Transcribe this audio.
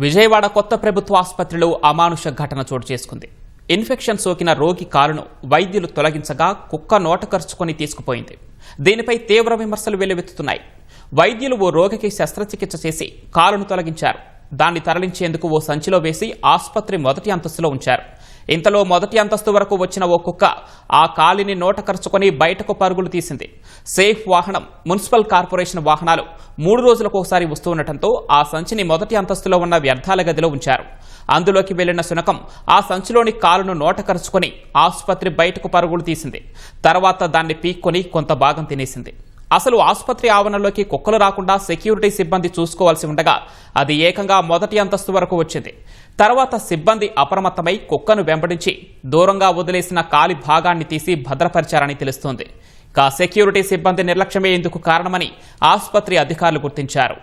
విజయవాడ కొత్త ప్రభుత్వ ఆసుపత్రిలో అమానుష ఘటన చోటు చేసుకుంది. ఇన్ఫెక్షన్ సోకిన రోగి కాలును వైద్యులు తొలగించగా కుక్క నోట కరుచుకొని తీసుకుపోయింది. దీనిపై తీవ్ర విమర్శలు వెల్లువెత్తుతున్నాయి. వైద్యులు ఓ రోగికి శస్త్రచికిత్స చేసి కాలును తొలగించారు. దాన్ని తరలించేందుకు ఓ సంచిలో వేసి ఆసుపత్రి మొదటి అంతస్తులో ఉంచారు. ఇంతలో మొదటి అంతస్తు వరకు వచ్చిన ఓ కుక్క ఆ కాలిని నోట కరుచుకొని బయటకు పరుగులు తీసింది. సేఫ్ వాహనం, మున్సిపల్ కార్పొరేషన్ వాహనాలు 3 రోజులకు ఒకసారి వస్తూ ఉండటంతో ఆ సంచిని మొదటి అంతస్తులో ఉన్న వ్యర్థాల గదిలో ఉంచారు. అందులోకి వెళ్లిన శునకం ఆ సంచిలోని కాలును నోట కరుచుకొని ఆసుపత్రి బయటకు పరుగులు తీసింది. తర్వాత దాన్ని పీక్కొని కొంత భాగం తినేసింది. అసలు ఆసుపత్రి ఆవరణలోకి కుక్కలు రాకుండా సెక్యూరిటీ సిబ్బంది చూసుకోవాల్సి ఉండగా అది ఏకంగా మొదటి అంతస్తు వరకు వచ్చింది. తర్వాత సిబ్బంది అప్రమత్తమై కుక్కను వెంబడించి దూరంగా వదిలేసిన కాలి భాగాన్ని తీసి భద్రపరిచారని తెలుస్తోంది. సెక్యూరిటీ సిబ్బంది నిర్లక్ష్యమే ఇందుకు కారణమని ఆసుపత్రి అధికారులు గుర్తించారు.